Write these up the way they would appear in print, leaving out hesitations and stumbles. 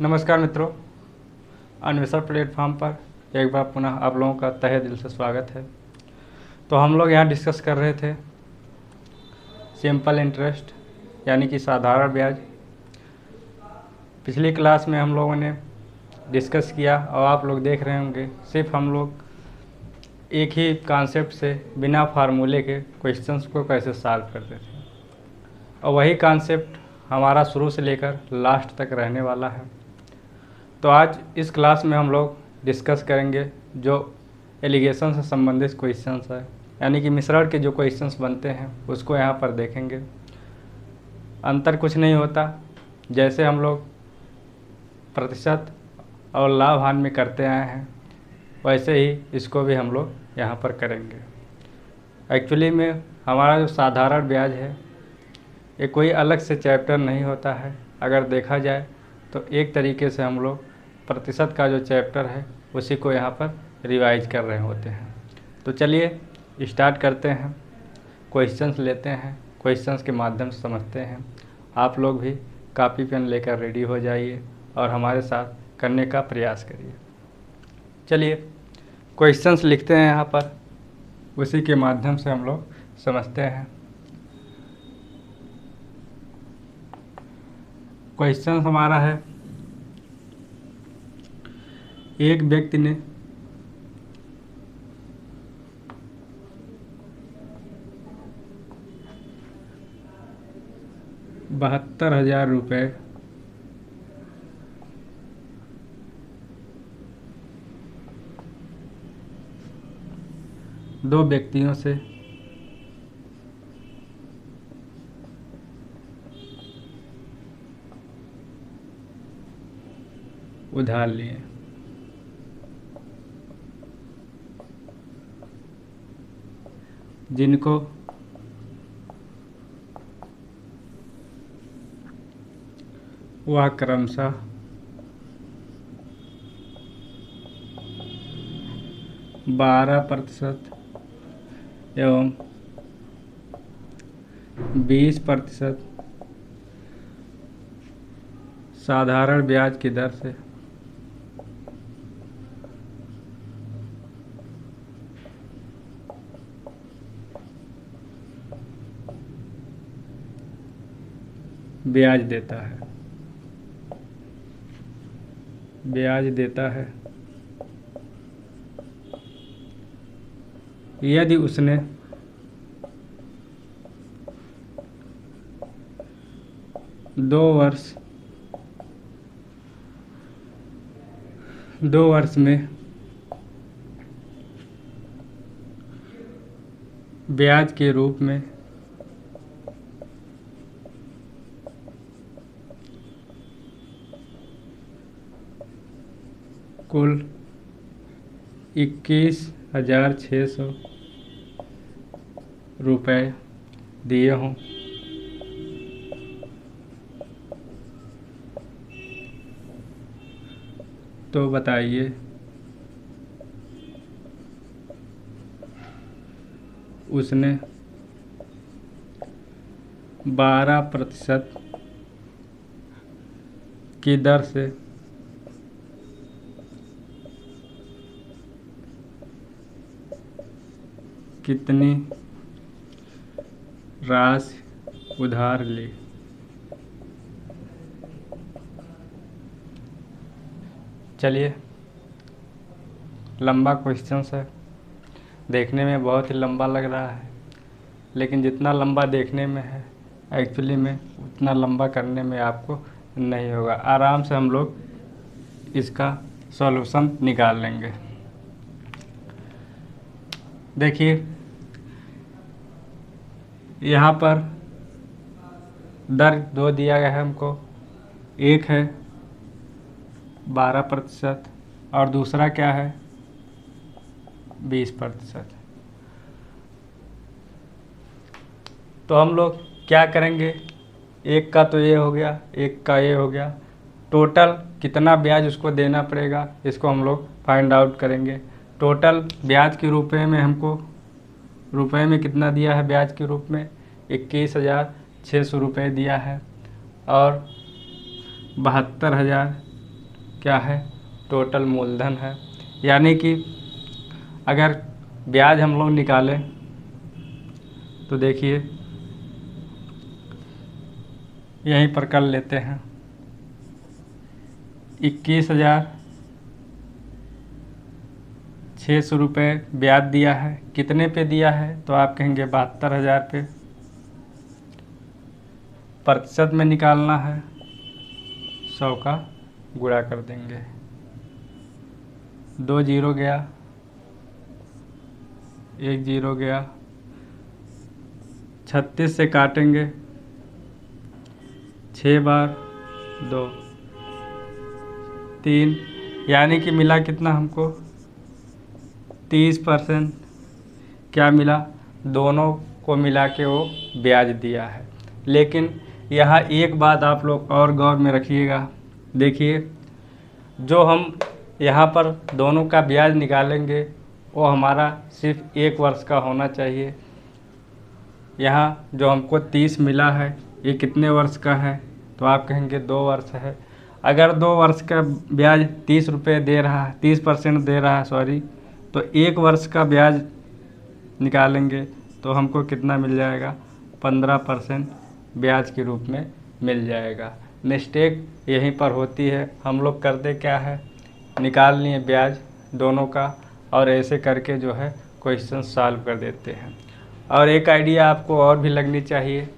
नमस्कार मित्रों, अन्वेषण प्लेटफॉर्म पर एक बार पुनः आप लोगों का तहे दिल से स्वागत है। तो हम लोग यहाँ डिस्कस कर रहे थे सिंपल इंटरेस्ट यानी कि साधारण ब्याज। पिछली क्लास में हम लोगों ने डिस्कस किया और आप लोग देख रहे होंगे सिर्फ हम लोग एक ही कॉन्सेप्ट से बिना फार्मूले के क्वेश्चंस को कैसे सॉल्व करते थे, और वही कॉन्सेप्ट हमारा शुरू से लेकर लास्ट तक रहने वाला है। तो आज इस क्लास में हम लोग डिस्कस करेंगे जो एलिगेशन से संबंधित क्वेश्चंस है, यानी कि मिश्रण के जो क्वेश्चंस बनते हैं उसको यहाँ पर देखेंगे। अंतर कुछ नहीं होता, जैसे हम लोग प्रतिशत और लाभ हानि में करते आए हैं वैसे ही इसको भी हम लोग यहाँ पर करेंगे। एक्चुअली में हमारा जो साधारण ब्याज है ये कोई अलग से चैप्टर नहीं होता है। अगर देखा जाए तो एक तरीके से हम लोग प्रतिशत का जो चैप्टर है उसी को यहाँ पर रिवाइज कर रहे होते हैं। तो चलिए स्टार्ट करते हैं, क्वेश्चंस लेते हैं, क्वेश्चंस के माध्यम से समझते हैं। आप लोग भी कॉपी पेन लेकर रेडी हो जाइए और हमारे साथ करने का प्रयास करिए। चलिए क्वेश्चंस लिखते हैं यहाँ पर, उसी के माध्यम से हम लोग समझते हैं। क्वेश्चन हमारा है, एक व्यक्ति ने ₹72,000 दो व्यक्तियों से उधार लिए। जिनको वह क्रमशः 12% एवं 20% साधारण ब्याज की दर से ब्याज देता है यदि उसने दो वर्ष में ब्याज के रूप में कुल 21,600 रुपये दिए हों तो बताइए उसने 12% की दर से कितनी राशि उधार ली। चलिए, लंबा क्वेश्चन है, देखने में बहुत ही लंबा लग रहा है, लेकिन जितना लंबा देखने में है एक्चुअली में उतना लंबा करने में आपको नहीं होगा। आराम से हम लोग इसका सॉल्यूशन निकाल लेंगे। देखिए यहाँ पर दर दो दिया गया है हमको, एक है 12% और दूसरा क्या है 20%। तो हम लोग क्या करेंगे, एक का तो ये हो गया, एक का ये हो गया, टोटल कितना ब्याज उसको देना पड़ेगा इसको हम लोग फाइंड आउट करेंगे। टोटल ब्याज के रुपए में हमको रुपए में कितना दिया है, ब्याज के रूप में 21,600 रुपये दिया है और 72,000 क्या है, टोटल मूलधन है। यानी कि अगर ब्याज हम लोग निकालें तो देखिए यहीं पर कर लेते हैं। 21,600 रुपये ब्याज दिया है। कितने पे दिया है, तो आप कहेंगे 72,000 पे। प्रतिशत में निकालना है, 100 का गुणा कर देंगे, 2 जीरो गया, 1 जीरो गया, 36 से काटेंगे, 6 बार 2 3, यानी कि मिला कितना हमको, 30%। क्या मिला, दोनों को मिला के वो ब्याज दिया है। लेकिन यहाँ एक बात आप लोग और गौर में रखिएगा। देखिए जो हम यहाँ पर दोनों का ब्याज निकालेंगे वो हमारा सिर्फ 1 वर्ष का होना चाहिए। यहाँ जो हमको 30 मिला है ये कितने वर्ष का है, तो आप कहेंगे 2 वर्ष है। अगर 2 वर्ष का ब्याज 30 रुपये दे रहा है, 30% दे रहा है सॉरी, तो 1 वर्ष का ब्याज निकालेंगे तो हमको कितना मिल जाएगा, 15% ब्याज के रूप में मिल जाएगा। मिस्टेक यहीं पर होती है, हम लोग करते क्या है, निकाल लिए ब्याज दोनों का और ऐसे करके जो है क्वेश्चन सॉल्व कर देते हैं। और एक आइडिया आपको और भी लगनी चाहिए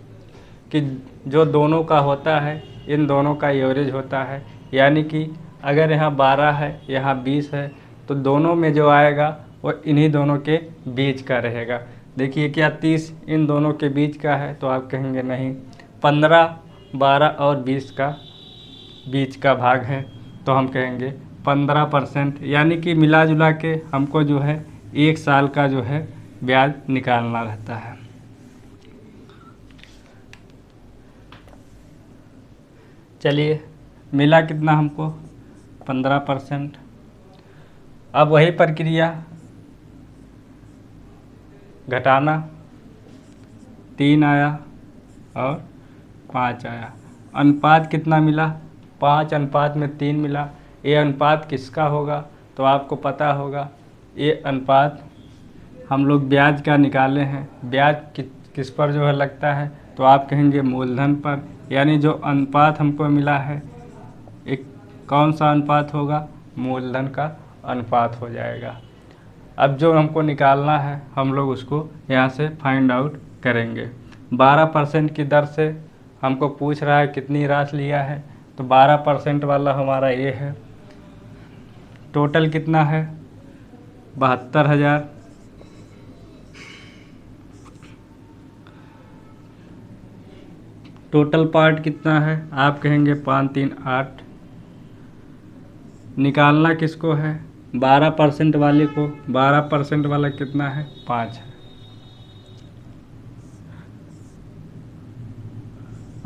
कि जो दोनों का होता है इन दोनों का एवरेज होता है। यानी कि अगर यहाँ 12 है, यहाँ 20 है, तो दोनों में जो आएगा वो इन्हीं दोनों के बीच का रहेगा। देखिए क्या 30 इन दोनों के बीच का है, तो आप कहेंगे नहीं, 15, 12 और 20 का बीच का भाग है, तो हम कहेंगे 15%। यानी कि मिला जुला के हमको जो है 1 साल का जो है ब्याज निकालना रहता है। चलिए मिला कितना हमको, 15%। अब वही प्रक्रिया घटाना, 3 आया और 5 आया। अनुपात कितना मिला, 5:3 मिला। ये अनुपात किसका होगा, तो आपको पता होगा ये अनुपात हम लोग ब्याज का निकाले हैं। ब्याज किस पर जो है लगता है, तो आप कहेंगे मूलधन पर। यानी जो अनुपात हमको मिला है एक कौन सा अनुपात होगा, मूलधन का अनुपात हो जाएगा। अब जो हमको निकालना है हम लोग उसको यहाँ से फाइंड आउट करेंगे। 12% की दर से हमको पूछ रहा है कितनी राशि लिया है, तो 12% वाला हमारा ये है। टोटल कितना है, 72,000। टोटल पार्ट कितना है, आप कहेंगे 5 3 8। निकालना किसको है, 12% वाले को। 12% वाला कितना है, 5 है।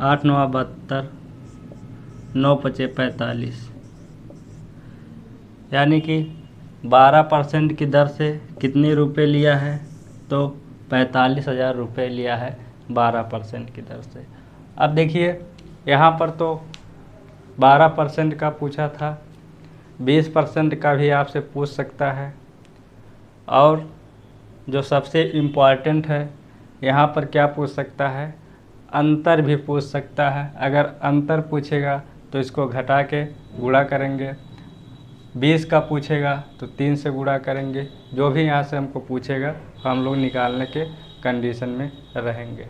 8 9 72, 9 5 45। यानी कि 12% की दर से कितने रुपए लिया है, तो 45,000 रुपये लिया है 12% की दर से। अब देखिए यहाँ पर तो 12% का पूछा था, 20% का भी आपसे पूछ सकता है। और जो सबसे इम्पॉर्टेंट है यहाँ पर क्या पूछ सकता है, अंतर भी पूछ सकता है। अगर अंतर पूछेगा तो इसको घटा के गुणा करेंगे। 20 का पूछेगा तो 3 से गुणा करेंगे। जो भी यहाँ से हमको पूछेगा हम लोग निकालने के कंडीशन में रहेंगे।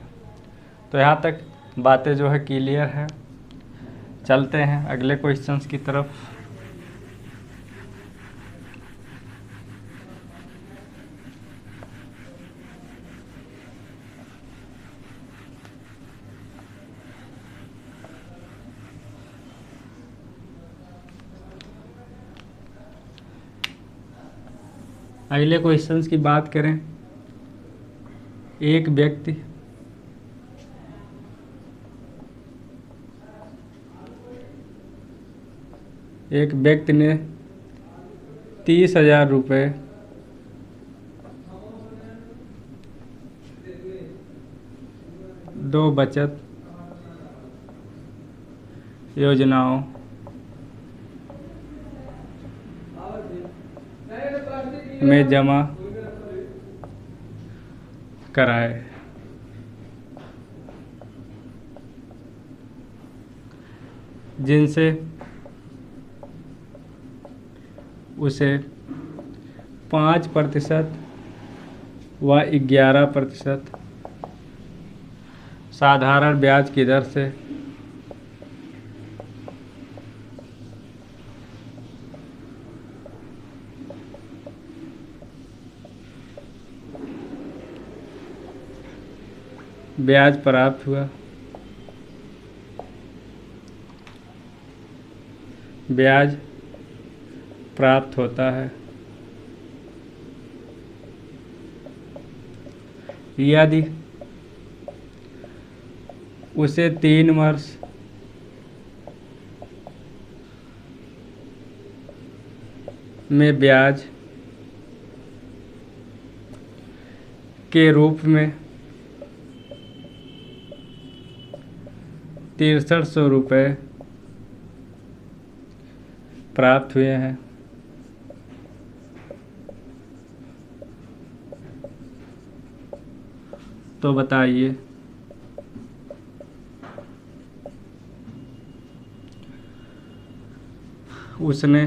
तो यहाँ तक बातें जो है क्लियर है। चलते हैं अगले क्वेश्चंस की तरफ। अगले क्वेश्चंस की बात करें, एक व्यक्ति ने 30,000 रुपये दो बचत योजनाओं में जमा कराए। जिनसे उसे 5% व 11% साधारण ब्याज की दर से ब्याज प्राप्त हुआ। ब्याज प्राप्त होता है यदि उसे 3 वर्ष में ब्याज के रूप में 6300 रुपये प्राप्त हुए हैं। तो बताइए उसने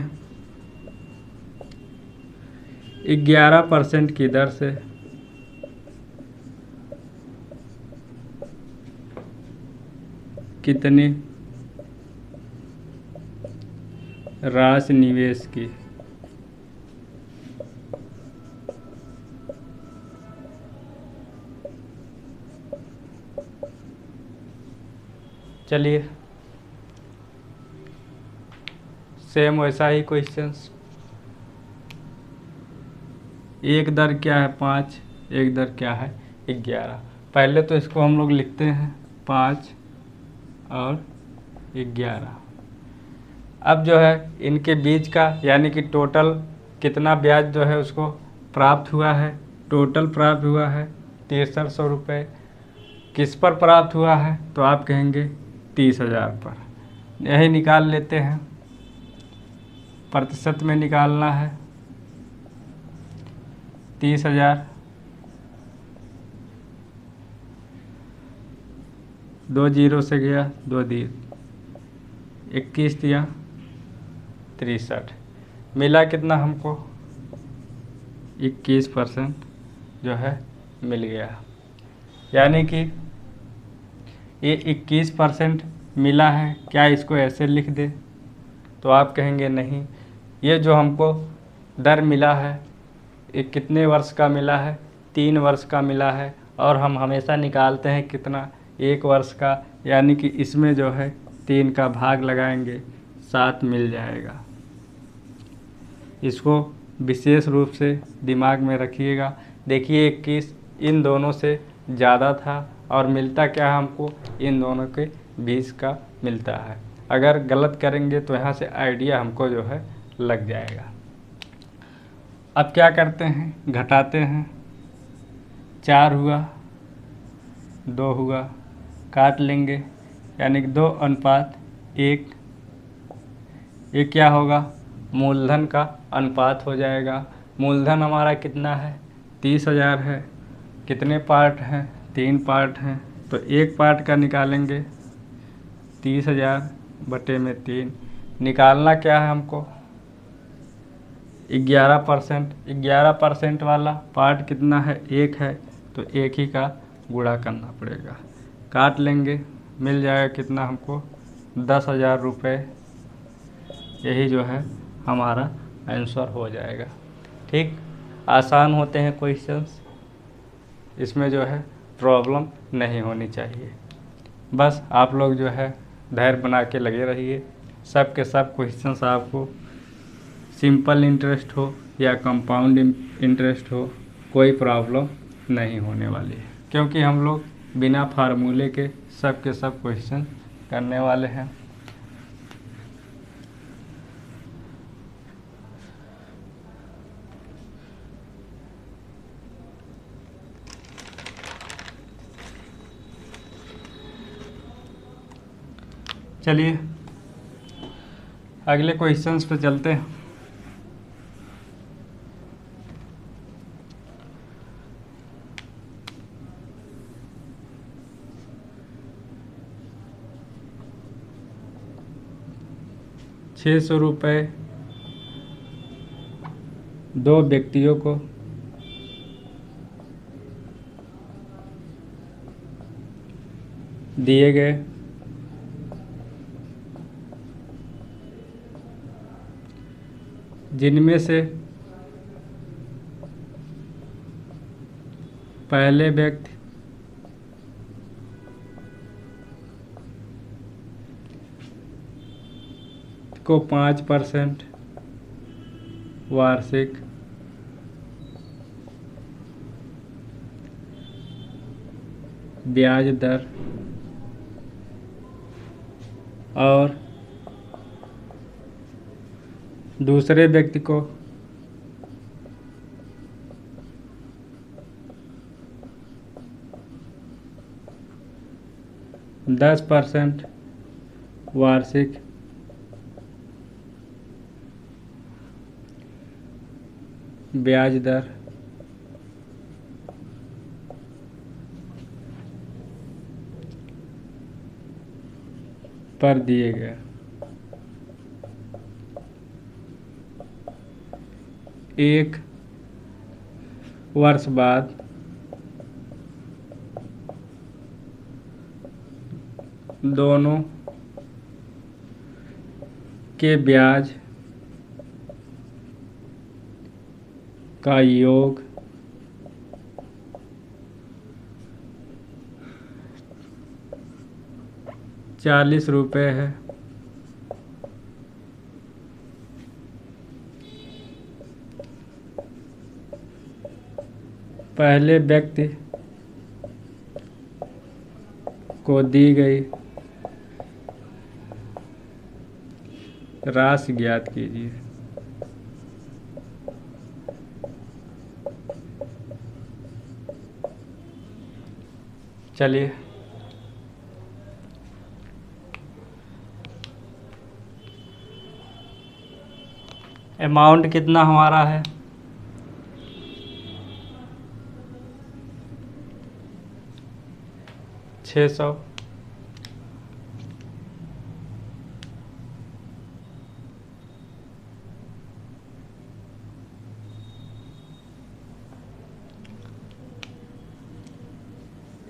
11% की दर से कितनी राशि निवेश की। चलिए सेम वैसा ही क्वेश्चंस। एक दर क्या है 5, एक दर क्या है 11। पहले तो इसको हम लोग लिखते हैं 5 और 11। अब जो है इनके बीच का यानी कि टोटल कितना ब्याज जो है उसको प्राप्त हुआ है। टोटल प्राप्त हुआ है 6300 रुपये। किस पर प्राप्त हुआ है तो आप कहेंगे 30,000 पर। यही निकाल लेते हैं, प्रतिशत में निकालना है। 30,000 2 जीरो से गया 2 दी 21 दिया 63। मिला कितना हमको 21% जो है मिल गया। यानी कि ये 21% मिला है। क्या इसको ऐसे लिख दे तो आप कहेंगे नहीं, ये जो हमको दर मिला है ये कितने वर्ष का मिला है 3 वर्ष का मिला है। और हम हमेशा निकालते हैं कितना 1 वर्ष का, यानी कि इसमें जो है 3 का भाग लगाएंगे 7 मिल जाएगा। इसको विशेष रूप से दिमाग में रखिएगा। देखिए 21 इन दोनों से ज़्यादा था और मिलता क्या हमको इन दोनों के 20 का मिलता है। अगर गलत करेंगे तो यहाँ से आइडिया हमको जो है लग जाएगा। अब क्या करते हैं, घटाते हैं। 4 हुआ 2 हुआ, काट लेंगे यानी कि 2:1। ये क्या होगा मूलधन का अनुपात हो जाएगा। मूलधन हमारा कितना है 30,000 है। कितने पार्ट हैं 3 पार्ट हैं, तो एक पार्ट का निकालेंगे 30,000 बटे में 3। निकालना क्या है हमको 11%। 11% वाला पार्ट कितना है 1 है, तो 1 ही का गुणा करना पड़ेगा। काट लेंगे, मिल जाएगा कितना हमको 10,000 रुपये। यही जो है हमारा आंसर हो जाएगा। ठीक, आसान होते हैं क्वेश्चंस, इसमें जो है प्रॉब्लम नहीं होनी चाहिए। बस आप लोग जो है धैर्य बना के लगे रहिए। सब के सब क्वेश्चंस आपको सिंपल इंटरेस्ट हो या कंपाउंड इंटरेस्ट हो, कोई प्रॉब्लम नहीं होने वाली है, क्योंकि हम लोग बिना फार्मूले के सब क्वेश्चन करने वाले हैं। चलिए अगले क्वेश्चंस पे चलते हैं। 600 रुपये 2 व्यक्तियों को दिए गए, जिनमें से पहले व्यक्ति को 5% वार्षिक ब्याज दर और दूसरे व्यक्ति को 10% वार्षिक ब्याज दर पर दिए गए। एक वर्ष बाद दोनों के ब्याज का योग 40 रुपये है। पहले व्यक्ति को दी गई राशि ज्ञात कीजिए। चलिए अमाउंट कितना हमारा है, 600।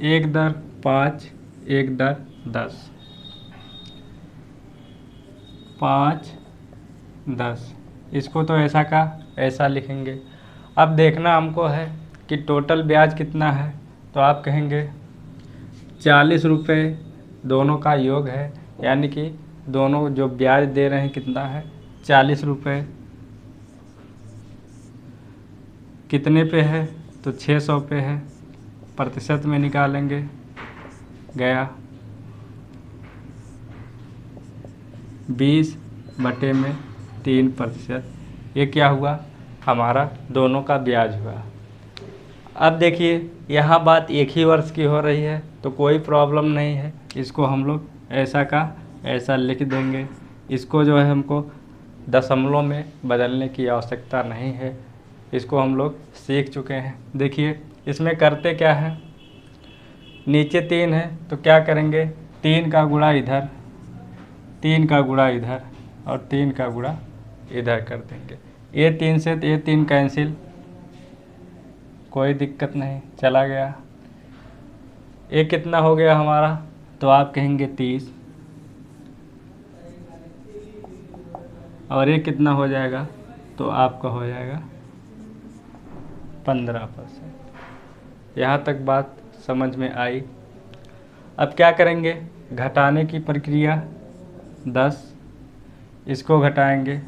एक दर 5, एक दर 10, 5, 10। इसको तो ऐसा का ऐसा लिखेंगे। अब देखना हमको है कि टोटल ब्याज कितना है, तो आप कहेंगे 40 रुपये दोनों का योग है, यानी कि दोनों जो ब्याज दे रहे हैं कितना है, 40 रुपये। कितने पे है, तो 600 पे है। प्रतिशत में निकालेंगे, गया 20/3%। ये क्या हुआ, हमारा दोनों का ब्याज हुआ। अब देखिए यहाँ बात एक ही वर्ष की हो रही है, तो कोई प्रॉब्लम नहीं है। इसको हम लोग ऐसा का ऐसा लिख देंगे। इसको जो है हमको दशमलव में बदलने की आवश्यकता नहीं है, इसको हम लोग सीख चुके हैं। देखिए इसमें करते क्या है, नीचे 3 है तो क्या करेंगे, 3 का गुणा इधर, 3 का गुणा इधर और 3 का गुणा इधर कर देंगे। ये 3 से ये 3 कैंसिल, कोई दिक्कत नहीं, चला गया। ये कितना हो गया हमारा, तो आप कहेंगे 30। और ये कितना हो जाएगा, तो आपका हो जाएगा 15%। यहाँ तक बात समझ में आई। अब क्या करेंगे, घटाने की प्रक्रिया 10, इसको घटाएंगे,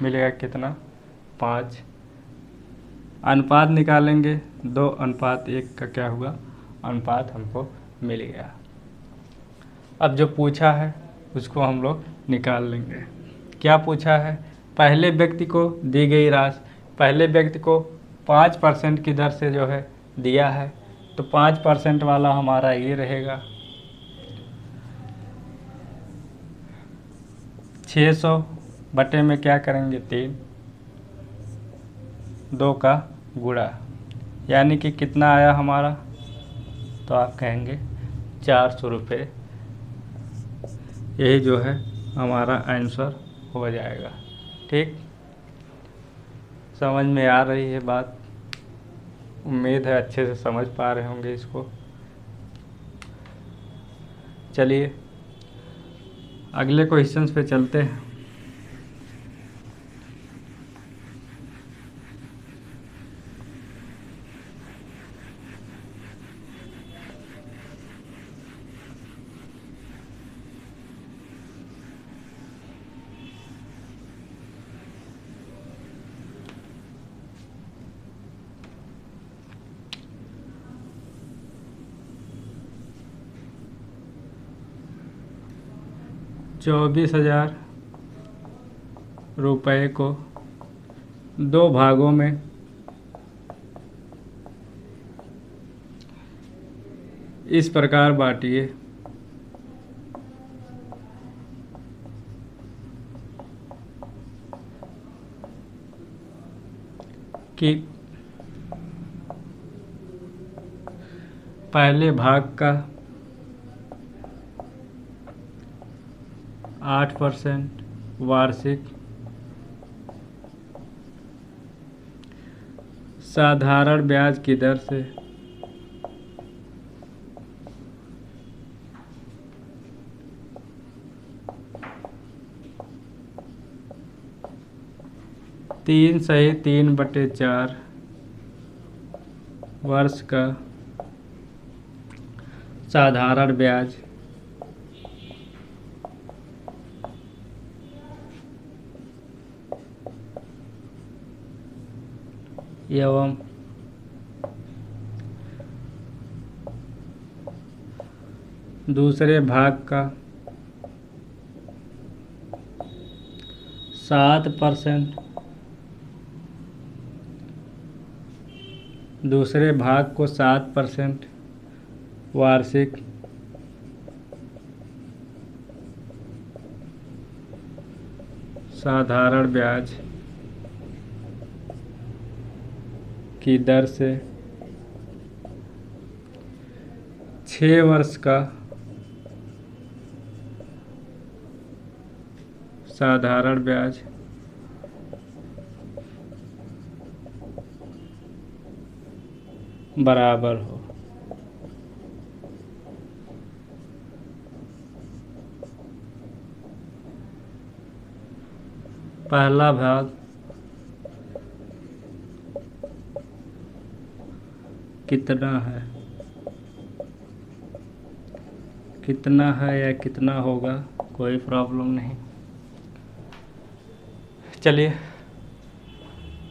मिलेगा कितना, 5। अनुपात निकालेंगे, 2:1 का क्या हुआ, अनुपात हमको मिल गया। अब जो पूछा है उसको हम लोग निकाल लेंगे। क्या पूछा है, पहले व्यक्ति को दी गई राशि, पहले व्यक्ति को 5% की दर से जो है दिया है, तो 5% वाला हमारा ये रहेगा 600 बटे में क्या करेंगे 3, 2 का गुणा, यानी कि कितना आया हमारा, तो आप कहेंगे 400 रुपये। यही जो है हमारा आंसर हो जाएगा। ठीक, समझ में आ रही है बात? उम्मीद है अच्छे से समझ पा रहे होंगे इसको। चलिए अगले क्वेश्चंस पे चलते हैं। ₹24,000 को 2 भागों में इस प्रकार बांटिए कि पहले भाग का 8% वार्षिक साधारण ब्याज की दर से 3/4 वर्ष का साधारण ब्याज एवं दूसरे भाग का 7%, दूसरे भाग को 7% वार्षिक साधारण ब्याज की दर से 6 वर्ष का साधारण ब्याज बराबर हो। पहला भाग कितना है, कितना है या कितना होगा, कोई प्रॉब्लम नहीं। चलिए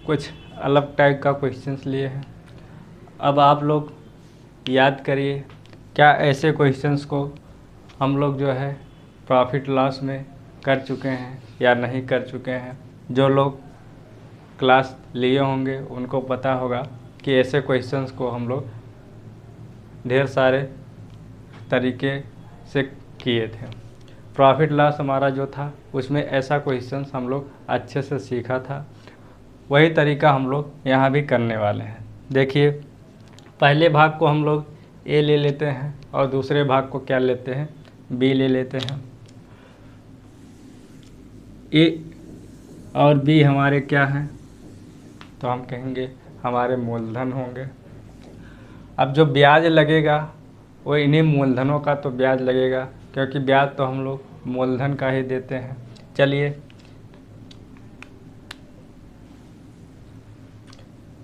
कुछ अलग टाइप का क्वेश्चंस लिए हैं। अब आप लोग याद करिए, क्या ऐसे क्वेश्चंस को हम लोग जो है प्रॉफिट लॉस में कर चुके हैं या नहीं कर चुके हैं। जो लोग क्लास लिए होंगे उनको पता होगा कि ऐसे क्वेश्चंस को हम लोग ढेर सारे तरीके से किए थे। प्रॉफिट लॉस हमारा जो था उसमें ऐसा क्वेश्चंस हम लोग अच्छे से सीखा था, वही तरीका हम लोग यहाँ भी करने वाले हैं। देखिए पहले भाग को हम लोग ए ले लेते हैं और दूसरे भाग को क्या लेते हैं, बी ले लेते हैं। ए और बी हमारे क्या हैं, तो हम कहेंगे हमारे मूलधन होंगे। अब जो ब्याज लगेगा वो इन्हीं मूलधनों का तो ब्याज लगेगा, क्योंकि ब्याज तो हम लोग मूलधन का ही देते हैं। चलिए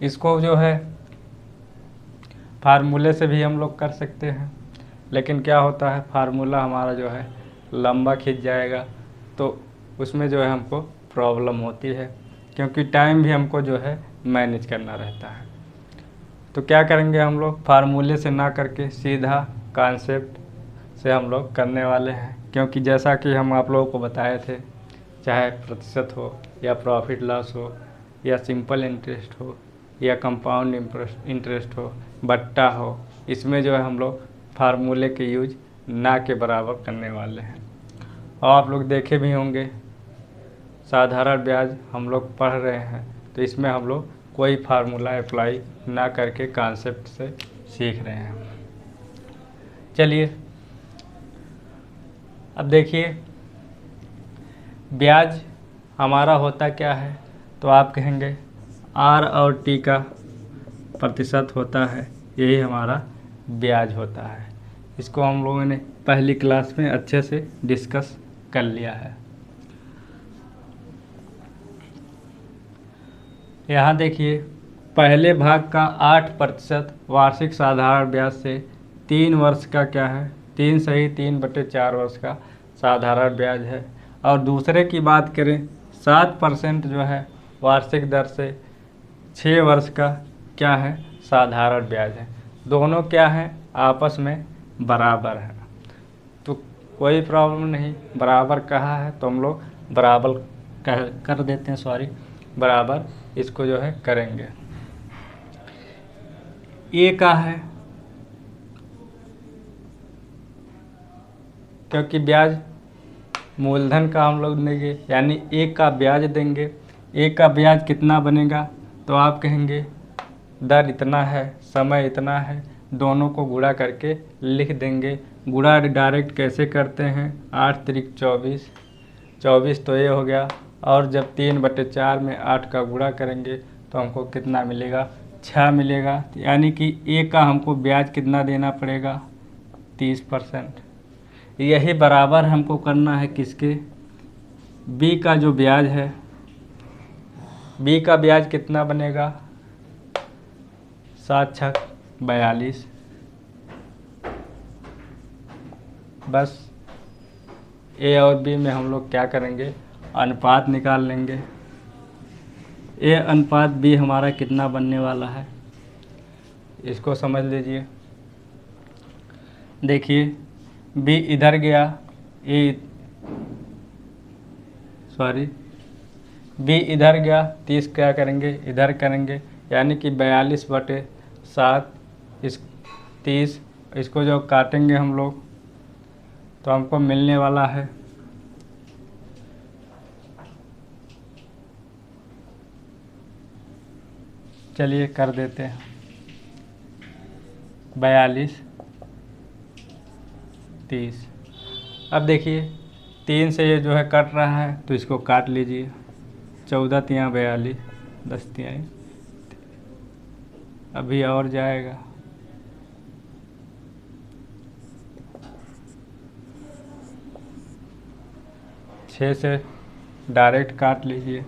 इसको जो है फार्मूले से भी हम लोग कर सकते हैं, लेकिन क्या होता है फार्मूला हमारा जो है लंबा खिंच जाएगा, तो उसमें जो है हमको प्रॉब्लम होती है, क्योंकि टाइम भी हमको जो है मैनेज करना रहता है। तो क्या करेंगे हम लोग, फार्मूले से ना करके सीधा कॉन्सेप्ट से हम लोग करने वाले हैं। क्योंकि जैसा कि हम आप लोगों को बताए थे, चाहे प्रतिशत हो या प्रॉफिट लॉस हो या सिंपल इंटरेस्ट हो या कंपाउंड इंटरेस्ट हो, बट्टा हो, इसमें जो है हम लोग फार्मूले के यूज ना के बराबर करने वाले हैं। और आप लोग देखे भी होंगे साधारण ब्याज हम लोग पढ़ रहे हैं, तो इसमें हम लोग कोई फार्मूला अप्लाई ना करके कॉन्सेप्ट से सीख रहे हैं। चलिए अब देखिए, ब्याज हमारा होता क्या है, तो आप कहेंगे आर और टी का प्रतिशत होता है, यही हमारा ब्याज होता है। इसको हम लोगों ने पहली क्लास में अच्छे से डिस्कस कर लिया है। यहाँ देखिए, पहले भाग का 8% वार्षिक साधारण ब्याज से 3 वर्ष का क्या है, 3/3 वर्ष का साधारण ब्याज है। और दूसरे की बात करें, 7% जो है वार्षिक दर से 6 वर्ष का क्या है, साधारण ब्याज है। दोनों क्या है, आपस में बराबर है, तो कोई प्रॉब्लम नहीं। बराबर कहा है तो हम लोग बराबर कर देते हैं, बराबर इसको जो है करेंगे। ए का है, क्योंकि ब्याज मूलधन का हम लोग देंगे, यानी एक का ब्याज देंगे। एक का ब्याज कितना बनेगा, तो आप कहेंगे दर इतना है, समय इतना है, दोनों को गुणा करके लिख देंगे। गुणा डायरेक्ट कैसे करते हैं, 8 त्रिक 24, 24 तो ये हो गया। और जब 3/4 में 8 का गुणा करेंगे तो हमको कितना मिलेगा, 6 मिलेगा। यानी कि ए का हमको ब्याज कितना देना पड़ेगा, 30%। यही बराबर हमको करना है किसके, बी का जो ब्याज है। बी का ब्याज कितना बनेगा, 7 छक 42। बस ए और बी में हम लोग क्या करेंगे, अनुपात निकाल लेंगे। ए अनुपात बी हमारा कितना बनने वाला है, इसको समझ लीजिए। देखिए, बी इधर गया, बी इधर गया, 30 क्या करेंगे, इधर करेंगे, यानी कि 42/7 इस 30, इसको जो काटेंगे हम लोग तो हमको मिलने वाला है चलिए कर देते हैं 42 30। अब देखिए 3 से ये जो है कट रहा है तो इसको काट लीजिए, 14 तियाँ 42, 10 तियाँ, अभी और जाएगा। 6 से डायरेक्ट काट लीजिए।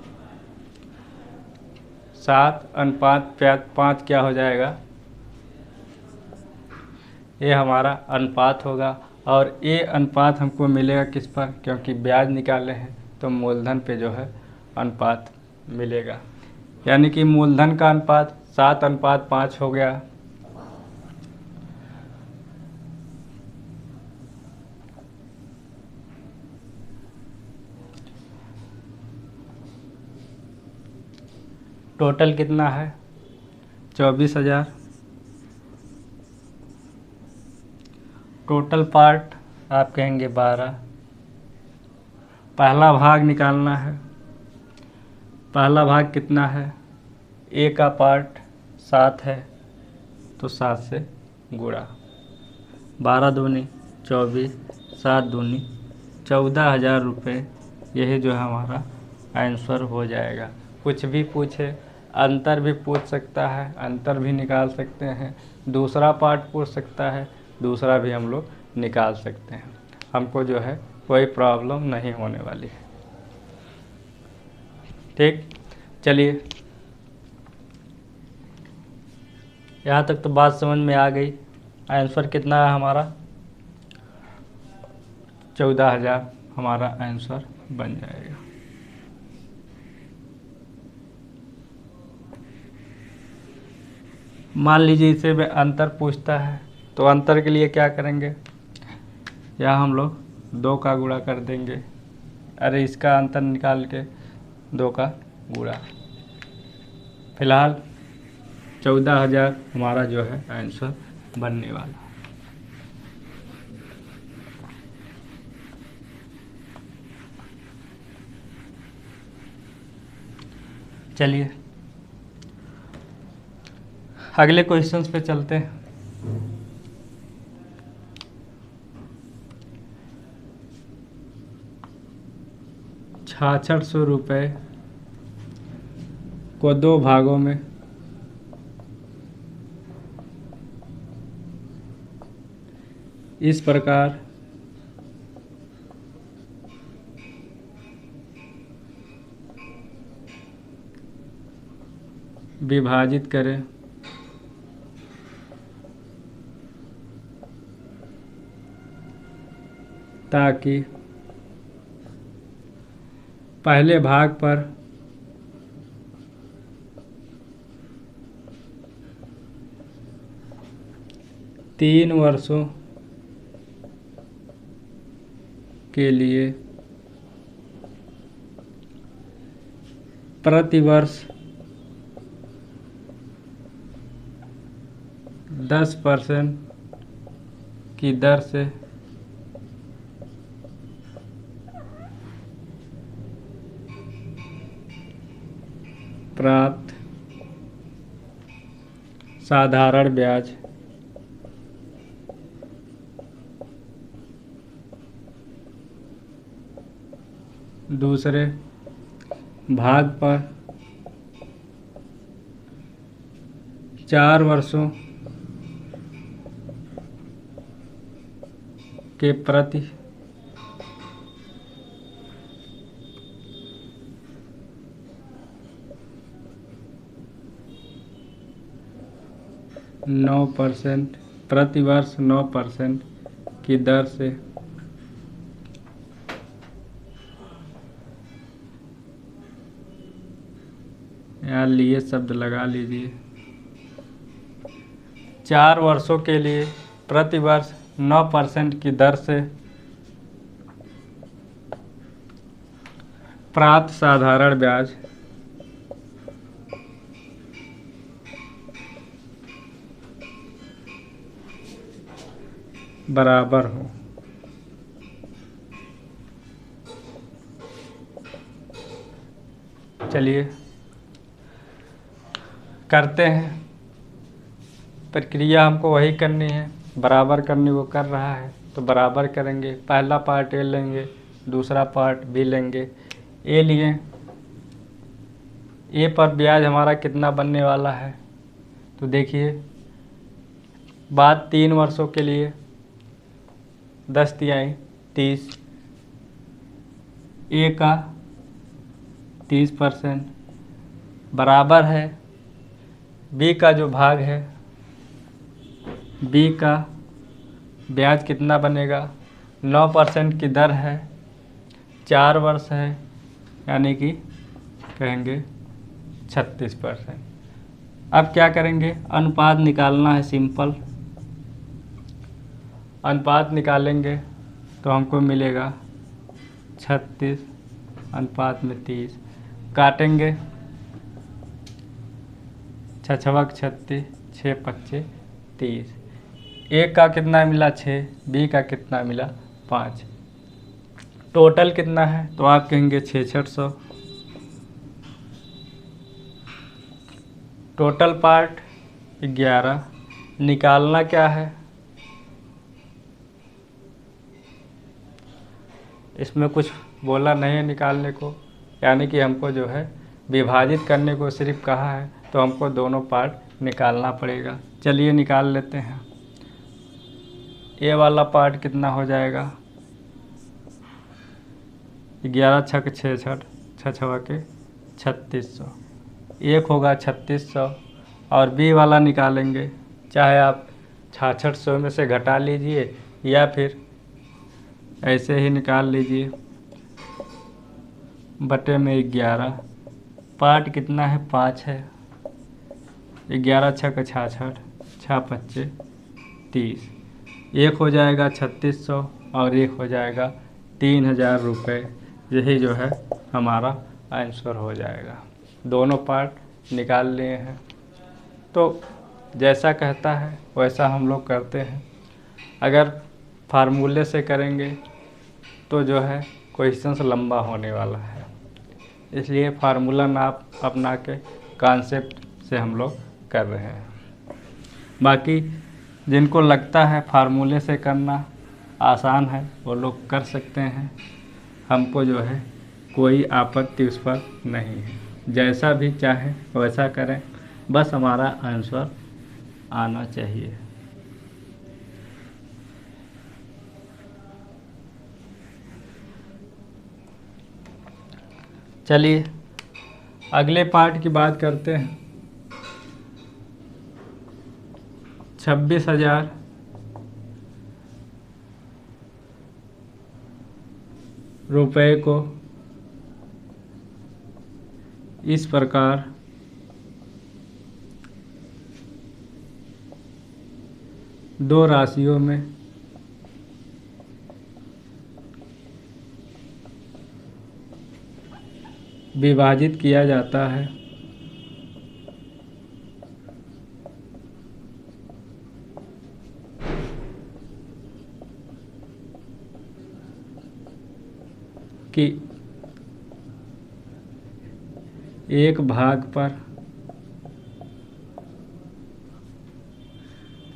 7:5 क्या हो जाएगा, ये हमारा अनुपात होगा। और ये अनुपात हमको मिलेगा किस पर, क्योंकि ब्याज निकाले हैं तो मूलधन पे जो है अनुपात मिलेगा। यानी कि मूलधन का अनुपात 7:5 हो गया। टोटल कितना है, 24,000। टोटल पार्ट आप कहेंगे 12। पहला भाग निकालना है, पहला भाग कितना है, ए का पार्ट 7 है तो 7 से गुणा, 12 दूनी 24, 7 दूनी 14,000 रुपये। यही जो है हमारा आंसर हो जाएगा। कुछ भी पूछे, अंतर भी पूछ सकता है, अंतर भी निकाल सकते हैं, दूसरा पार्ट पूछ सकता है, दूसरा भी हम लोग निकाल सकते हैं। हमको जो है कोई प्रॉब्लम नहीं होने वाली है। ठीक, चलिए यहाँ तक तो बात समझ में आ गई। आंसर कितना है हमारा, 14,000 हमारा आंसर बन जाएगा। मान लीजिए इसे में अंतर पूछता है तो अंतर के लिए क्या करेंगे, यहाँ हम लोग 2 का गुणा कर देंगे। अरे इसका अंतर निकाल के 2 का गुणा। फिलहाल 14,000 हमारा जो है आंसर बनने वाला। चलिए अगले क्वेश्चंस पे चलते हैं। ₹6600 को 2 भागों में इस प्रकार विभाजित करें ताकि पहले भाग पर तीन वर्षों के लिए प्रतिवर्ष 10% की दर से प्राप्त साधारण ब्याज दूसरे भाग पर 4 वर्षों के प्रति प्रतिवर्ष 9% की दर से यहाँ लिए शब्द लगा लीजिए 4 वर्षों के लिए प्रतिवर्ष 9% की दर से प्राप्त साधारण ब्याज बराबर हो। चलिए करते हैं। प्रक्रिया हमको वही करनी है, बराबर करनी, वो कर रहा है तो बराबर करेंगे। पहला पार्ट ए लेंगे, दूसरा पार्ट बी लेंगे। ए लिए, ए पर ब्याज हमारा कितना बनने वाला है तो देखिए, बात 3 वर्षों के लिए 10 तिहाई 30, ए का 30% बराबर है बी का जो भाग है, बी का ब्याज कितना बनेगा, 9% की दर है, 4 वर्ष है, यानी कि कहेंगे 36%। अब क्या करेंगे, अनुपात निकालना है। सिंपल अनुपात निकालेंगे तो हमको मिलेगा 36 अनुपात में 30। काटेंगे 6 छवक 36, 6 पच्चे 30। ए का कितना मिला 6, बी का कितना मिला 5। टोटल कितना है तो आप कहेंगे 6600। Total part 11। निकालना क्या है, इसमें कुछ बोला नहीं है निकालने को, यानी कि हमको जो है विभाजित करने को सिर्फ कहा है, तो हमको दोनों पार्ट निकालना पड़ेगा। चलिए निकाल लेते हैं। ए वाला पार्ट कितना हो जाएगा, 11 छक 66, 6 छवा के 3600, एक होगा 3600। और बी वाला निकालेंगे, चाहे आप 6600 में से घटा लीजिए या फिर ऐसे ही निकाल लीजिए, बटे में 11। पार्ट कितना है 5 है, 11 छक 66, 6 पच्चे 30, एक हो जाएगा 3600 और एक हो जाएगा 3000 रुपये। यही जो है हमारा आंसर हो जाएगा। दोनों पार्ट निकाल लिए हैं, तो जैसा कहता है वैसा हम लोग करते हैं। अगर फार्मूले से करेंगे तो जो है क्वेश्चंस लंबा होने वाला है, इसलिए फार्मूला ना अपना के कॉन्सेप्ट से हम लोग कर रहे हैं। बाकी जिनको लगता है फार्मूले से करना आसान है वो लोग कर सकते हैं। हमको जो है कोई आपत्ति उस पर नहीं है। जैसा भी चाहे वैसा करें, बस हमारा आंसर आना चाहिए। चलिए अगले पार्ट की बात करते हैं। 26,000 रुपये को इस प्रकार दो राशियों में विभाजित किया जाता है। कि एक भाग पर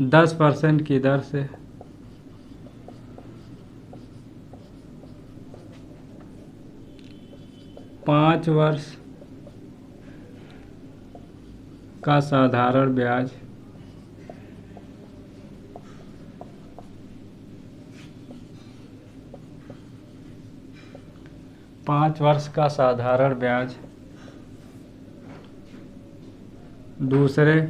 10% की दर से 5 वर्ष का साधारण ब्याज 5 वर्ष का साधारण ब्याज दूसरे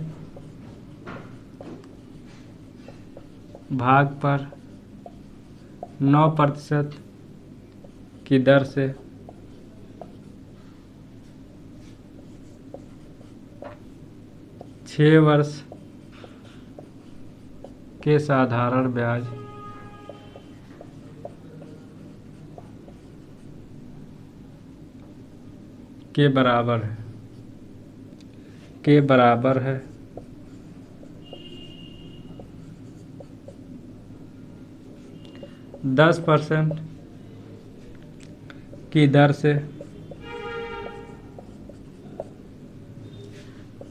भाग पर 9% की दर से 6 वर्ष के साधारण ब्याज के बराबर है। 10% की दर से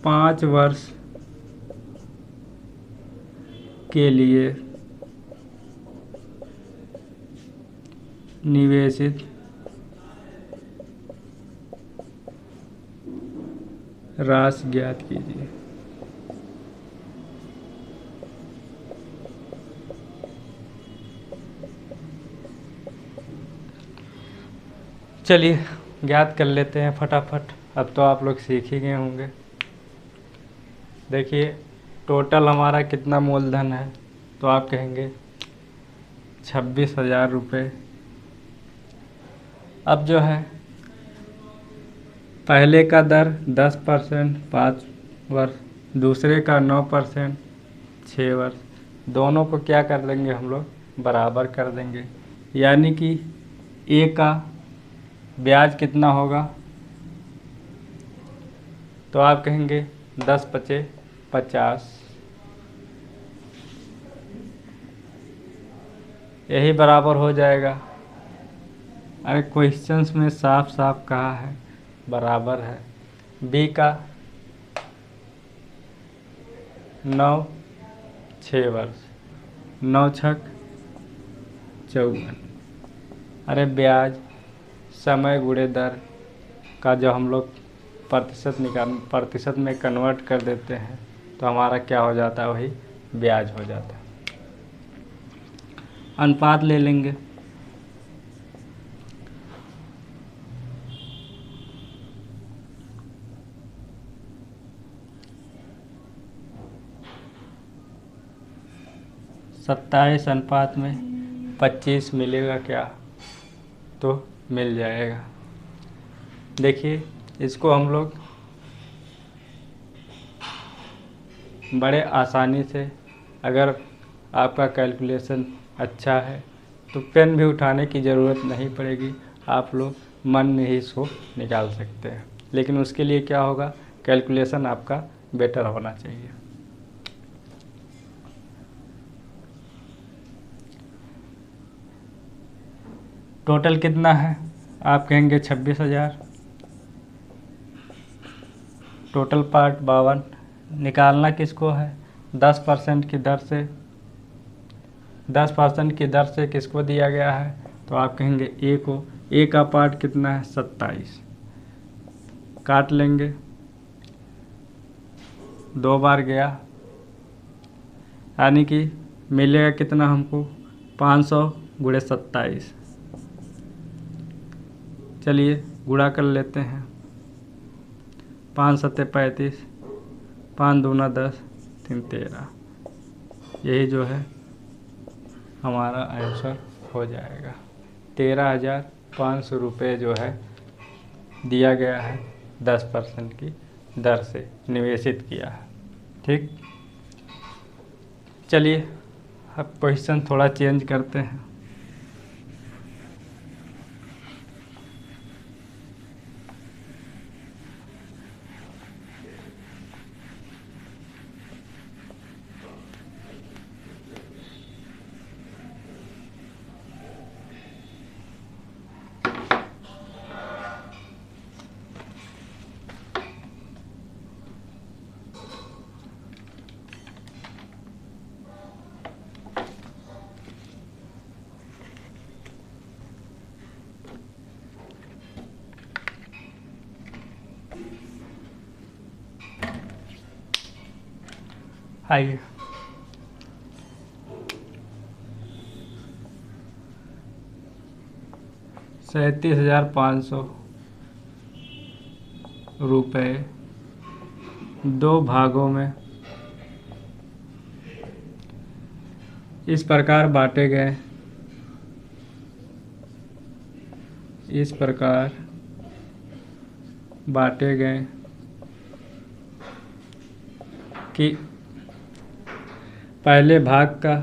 5 वर्ष के लिए निवेशित राशि ज्ञात कीजिए। चलिए ज्ञात कर लेते हैं फटाफट। अब तो आप लोग सीख ही गए होंगे। देखिए टोटल हमारा कितना मूलधन है, तो आप कहेंगे 26,000 रुपये। अब जो है पहले का दर 10% 5 वर्ष, दूसरे का 9% 6 वर्ष, दोनों को क्या कर देंगे हम लोग बराबर कर देंगे। यानी कि ए का ब्याज कितना होगा, तो आप कहेंगे 10 पचे 50। यही बराबर हो जाएगा। अरे क्वेश्चंस में साफ साफ कहा है बराबर है। बी का 9 6 वर्ष, 9 छक 54। अरे ब्याज समय गुणे दर का जो हम लोग प्रतिशत में कन्वर्ट कर देते हैं, तो हमारा क्या हो जाता है, वही ब्याज हो जाता है। अनुपात ले लेंगे। सत्ताईस अनुपात में 25 मिलेगा क्या, तो मिल जाएगा। देखिए इसको हम लोग बड़े आसानी से, अगर आपका कैलकुलेशन अच्छा है तो पेन भी उठाने की ज़रूरत नहीं पड़ेगी, आप लोग मन में ही इसको निकाल सकते हैं। लेकिन उसके लिए क्या होगा, कैलकुलेशन आपका बेटर होना चाहिए। टोटल कितना है, आप कहेंगे 26,000। टोटल पार्ट 52 निकालना किसको है, 10% की दर से, 10% की दर से किसको दिया गया है, तो आप कहेंगे ए को ए का पार्ट कितना है 27, काट लेंगे, 2 बार गया, यानी कि मिलेगा कितना हमको 500 गुणे 27। चलिए गुणा कर लेते हैं, 5 सत्ते 35, 5 दूना 10, 3 13, यही जो है हमारा आंसर हो जाएगा। 13,500 रुपये जो है दिया गया है, 10% की दर से निवेशित किया है। ठीक, चलिए अब क्वेश्चन थोड़ा चेंज करते हैं। आइए, ₹37,500 2 भागों में इस प्रकार बांटे गए, इस प्रकार बांटे गए कि पहले भाग का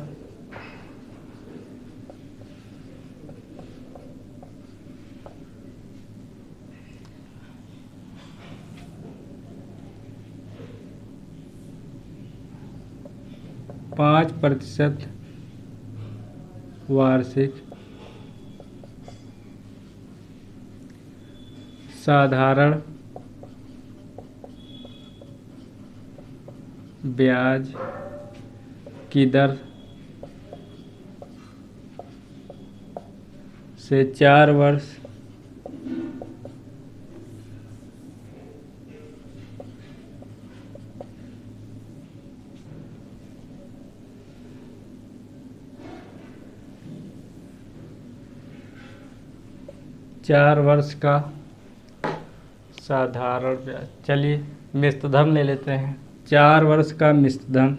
5% वार्षिक साधारण ब्याज की दर से 4 वर्ष का साधारण ब्याज। चलिए मिश्र धन ले लेते हैं, 4 वर्ष का मिश्र धन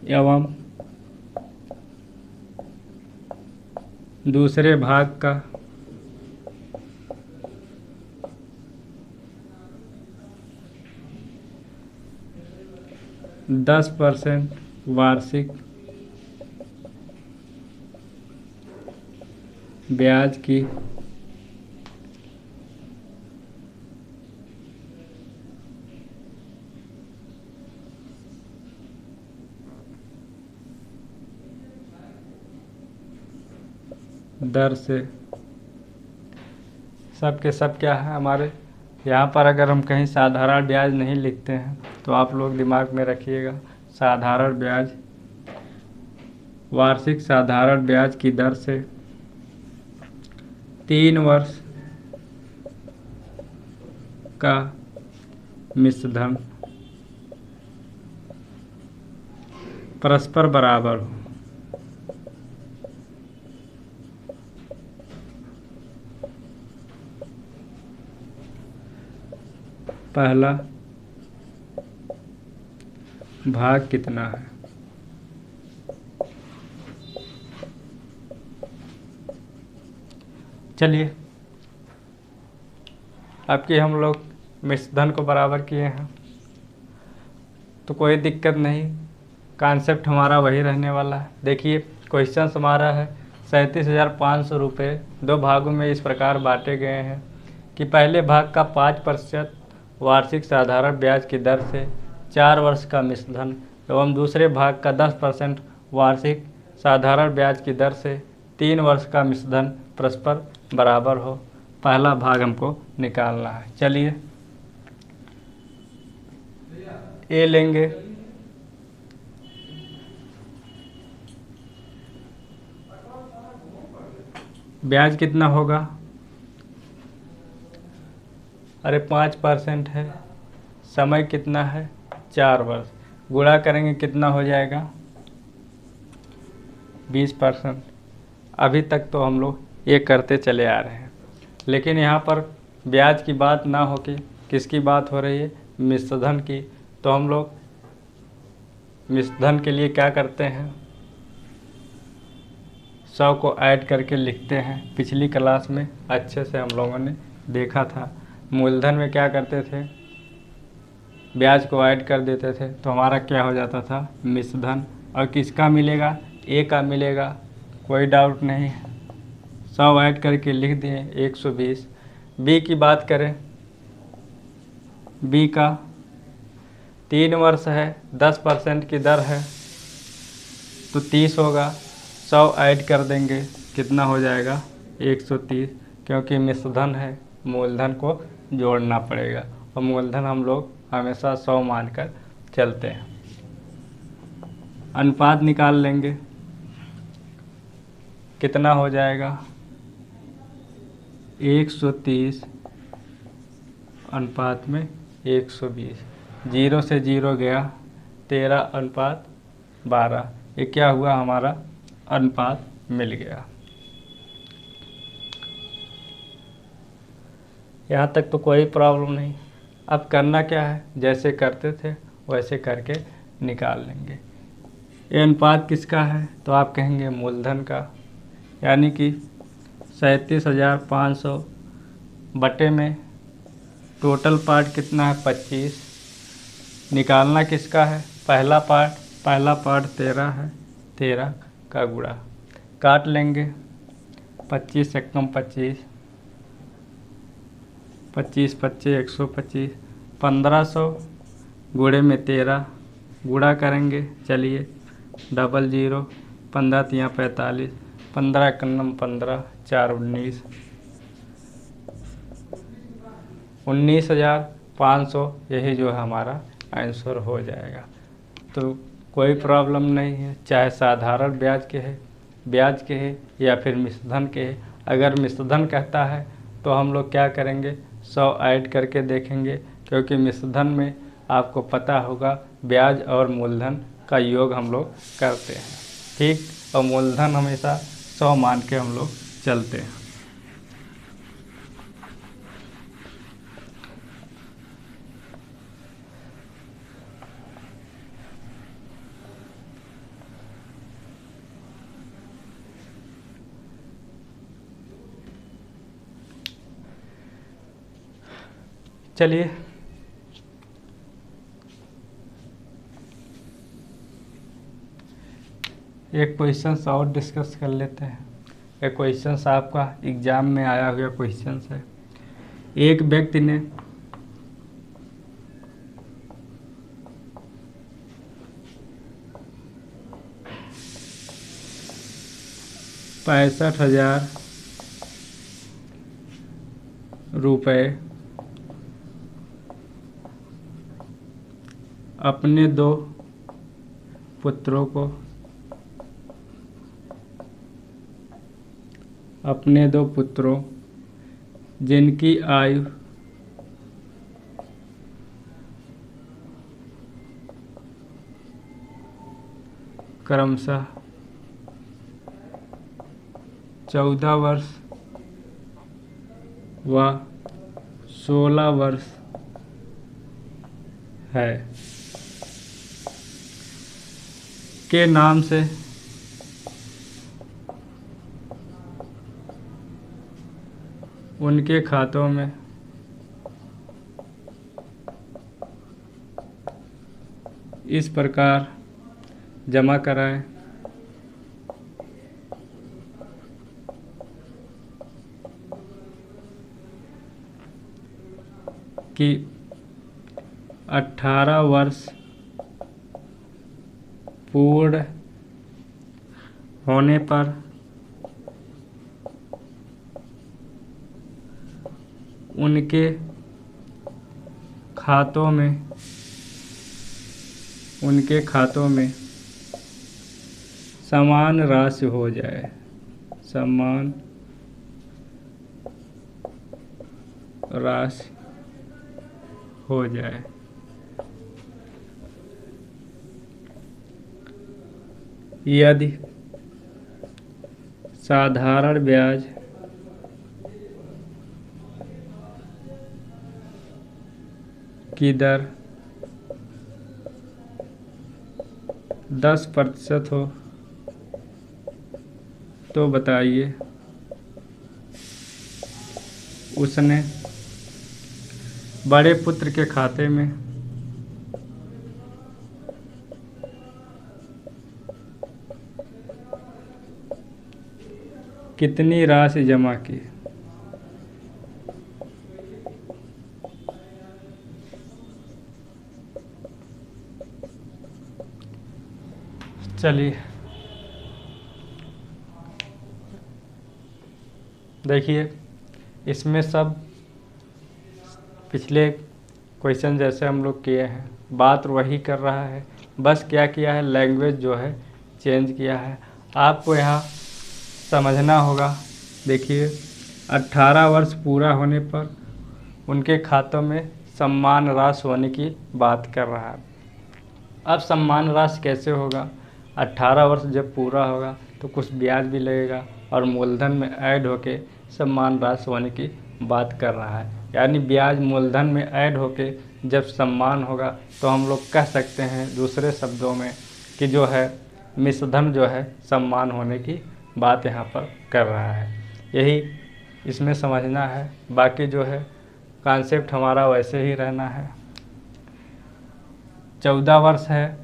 एवं दूसरे भाग का 10% वार्षिक ब्याज की दर से, सब के सब क्या है हमारे यहाँ पर। अगर हम कहीं साधारण ब्याज नहीं लिखते हैं तो आप लोग दिमाग में रखिएगा, साधारण ब्याज, वार्षिक साधारण ब्याज की दर से 3 वर्ष का मिश्र धन परस्पर बराबर हो। पहला भाग कितना है, चलिए आपके हम लोग मिश्र धन को बराबर किए हैं तो कोई दिक्कत नहीं, कॉन्सेप्ट हमारा वही रहने वाला है। देखिए क्वेश्चन हमारा है 37,500 रुपये 2 भागों में इस प्रकार बांटे गए हैं कि पहले भाग का 5% वार्षिक साधारण ब्याज की दर से 4 वर्ष का मिश्र धन एवं दूसरे भाग का 10% वार्षिक साधारण ब्याज की दर से 3 वर्ष का मिश्र धन परस्पर बराबर हो। पहला भाग हमको निकालना है। चलिए ए लेंगे, ब्याज कितना होगा? अरे 5% है। समय कितना है? 4 वर्ष। गुणा करेंगे कितना हो जाएगा? 20%। अभी तक तो हम लोग ये करते चले आ रहे हैं, लेकिन यहाँ पर ब्याज की बात ना हो के किसकी बात हो रही है? मिश्रधन की। तो हम लोग मिश्रधन के लिए क्या करते हैं? 100 को ऐड करके लिखते हैं। पिछली क्लास में अच्छे से हम लोगों ने देखा था। मूलधन में क्या करते थे? ब्याज को ऐड कर देते थे तो हमारा क्या हो जाता था? मिश्रधन। और किसका मिलेगा? ए का मिलेगा, कोई डाउट नहीं है। 100 ऐड करके लिख दिए 120। बी की बात करें, बी का 3 वर्ष है, 10% की दर है तो 30 होगा। 100 ऐड कर देंगे, कितना हो जाएगा? 130। क्योंकि मिश्रधन है, मूलधन को जोड़ना पड़ेगा और मूलधन हम लोग हमेशा 100 मानकर चलते हैं। अनुपात निकाल लेंगे, कितना हो जाएगा? 130 अनुपात में 120। 0 से 0 गया, 13:12। ये क्या हुआ? हमारा अनुपात मिल गया। यहाँ तक तो कोई प्रॉब्लम नहीं। अब करना क्या है? जैसे करते थे वैसे करके निकाल लेंगे। ये अनुपात किसका है? तो आप कहेंगे मूलधन का, यानी कि 37,500 बटे में टोटल पार्ट कितना है? 25। निकालना किसका है? पहला पार्ट 13 है, 13 का गुणा काट लेंगे। 25 एकम 25, 25 25 125। 1500 गुणे में 13 गुणा करेंगे। चलिए, 00, 15 तियाँ 45, 15 एकम 15, 4 19, 19,500। यही जो है हमारा आंसर हो जाएगा। तो कोई प्रॉब्लम नहीं है, चाहे साधारण ब्याज के है या फिर मिश्रधन के है। अगर मिश्रधन कहता है तो हम लोग क्या करेंगे? 100 ऐड करके देखेंगे, क्योंकि मिश्रधन में आपको पता होगा ब्याज और मूलधन का योग हम लोग करते हैं, ठीक। और मूलधन हमेशा 100 मान के हम लोग चलते हैं। चलिए, एक क्वेश्चन और डिस्कस कर लेते हैं। एक क्वेश्चन आपका एग्जाम में आया हुआ क्वेश्चन है। एक व्यक्ति ने ₹65,000 अपने दो पुत्रों जिनकी आयु क्रमशः 14 वर्ष व 16 वर्ष है, के नाम से उनके खातों में इस प्रकार जमा कराएं कि 18 वर्ष पूर्ण होने पर उनके खातों में समान राशि हो जाए, समान राशि हो जाए। यदि साधारण ब्याज की दर 10% हो तो बताइए उसने बड़े पुत्र के खाते में कितनी राशि जमा की। चलिए देखिए, इसमें सब पिछले क्वेश्चन जैसे हम लोग किए हैं, बात वही कर रहा है, बस क्या किया है, लैंग्वेज जो है चेंज किया है। आपको यहाँ समझना होगा। देखिए 18 वर्ष पूरा होने पर उनके खातों में सम्मान राशि होने की बात कर रहा है। अब सम्मान राशि कैसे होगा, 18 वर्ष जब पूरा होगा तो कुछ ब्याज भी लगेगा और मूलधन में ऐड होके सम्मान राशि होने की बात कर रहा है। यानी ब्याज मूलधन में ऐड होके जब सम्मान होगा तो हम लोग कह सकते हैं दूसरे शब्दों में कि जो है मिश्रधन जो है सम्मान होने की बात यहाँ पर कर रहा है। यही इसमें समझना है, बाकी जो है कॉन्सेप्ट हमारा वैसे ही रहना है। 14 वर्ष है,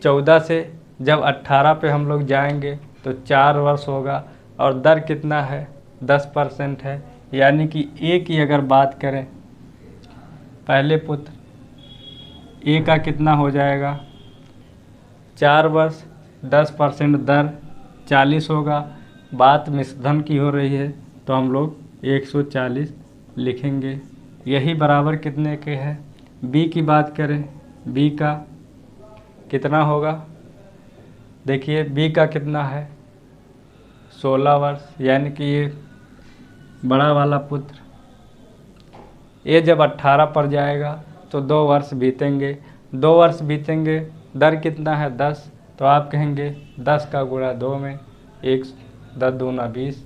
14 से जब 18 पे हम लोग जाएंगे तो 4 वर्ष होगा और दर कितना है, 10% है। यानी कि ए की अगर बात करें, पहले पुत्र ए का कितना हो जाएगा, 4 वर्ष 10% दर 40 होगा। बात मिश्रधन की हो रही है तो हम लोग 140 लिखेंगे। यही बराबर कितने के है, बी की बात करें, बी का कितना होगा, देखिए बी का कितना है 16 वर्ष। यानी कि ये बड़ा वाला पुत्र ये जब 18 पर जाएगा तो 2 वर्ष बीतेंगे, 2 वर्ष बीतेंगे, दर कितना है 10, तो आप कहेंगे 10 का गुणा 2 में 1, 10 दूना 20।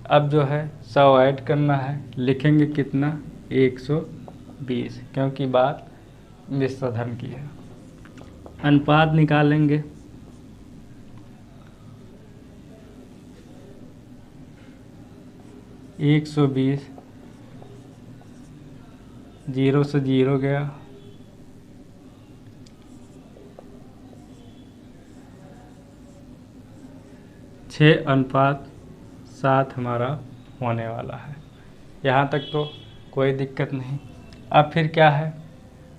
अब जो है 100 ऐड करना है, लिखेंगे कितना 120, क्योंकि बात मिश्रधन की है। अनुपात निकालेंगे, एक 120, 0 से 0 गया, 6:7 हमारा होने वाला है। यहाँ तक तो कोई दिक्कत नहीं। अब फिर क्या है,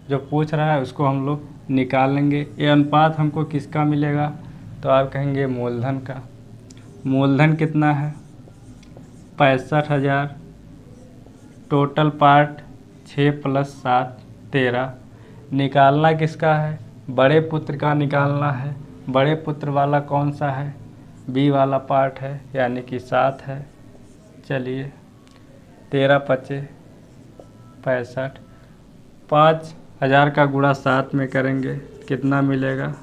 जो पूछ रहा है उसको हम लोग निकाल लेंगे। ये अनुपात हमको किसका मिलेगा, तो आप कहेंगे मूलधन का। मूलधन कितना है 65,000, टोटल पार्ट 6 + 7 13। निकालना किसका है, बड़े पुत्र का निकालना है। बड़े पुत्र वाला कौन सा है, बी वाला पार्ट है, यानी कि 7 है। चलिए 13 × 5 = 65, 5,000 का गुणा 7 में करेंगे कितना मिलेगा,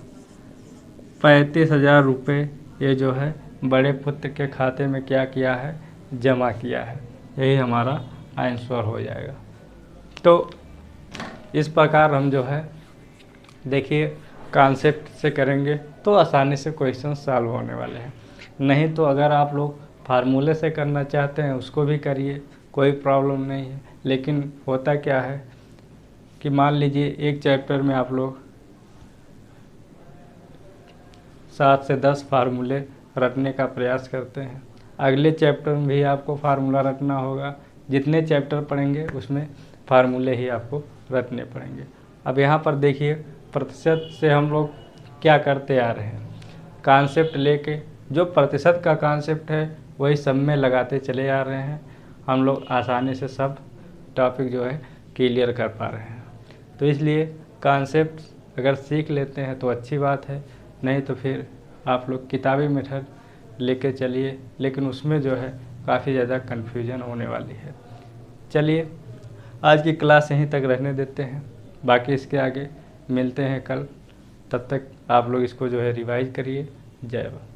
35,000 रुपये। ये जो है बड़े पुत्र के खाते में क्या किया है, जमा किया है। यही हमारा आंसर हो जाएगा। तो इस प्रकार हम जो है देखिए कॉन्सेप्ट से करेंगे तो आसानी से क्वेश्चन सॉल्व होने वाले हैं। नहीं तो अगर आप लोग फार्मूले से करना चाहते हैं उसको भी करिए, कोई प्रॉब्लम नहीं है। लेकिन होता क्या है कि मान लीजिए एक चैप्टर में आप लोग 7 से 10 फार्मूले रटने का प्रयास करते हैं, अगले चैप्टर में भी आपको फार्मूला रटना होगा। जितने चैप्टर पढ़ेंगे उसमें फार्मूले ही आपको रटने पड़ेंगे। अब यहाँ पर देखिए प्रतिशत से हम लोग क्या करते आ रहे हैं, कॉन्सेप्ट लेके जो प्रतिशत का कॉन्सेप्ट है वही सब में लगाते चले आ रहे हैं। हम लोग आसानी से सब टॉपिक जो है क्लियर कर पा रहे हैं। तो इसलिए कॉन्सेप्ट अगर सीख लेते हैं तो अच्छी बात है, नहीं तो फिर आप लोग किताबी मेथड लेके चलिए, लेकिन उसमें जो है काफ़ी ज़्यादा कन्फ्यूजन होने वाली है। चलिए आज की क्लास यहीं तक रहने देते हैं, बाकी इसके आगे मिलते हैं कल। तब तक आप लोग इसको जो है रिवाइज करिए। जय हिंद।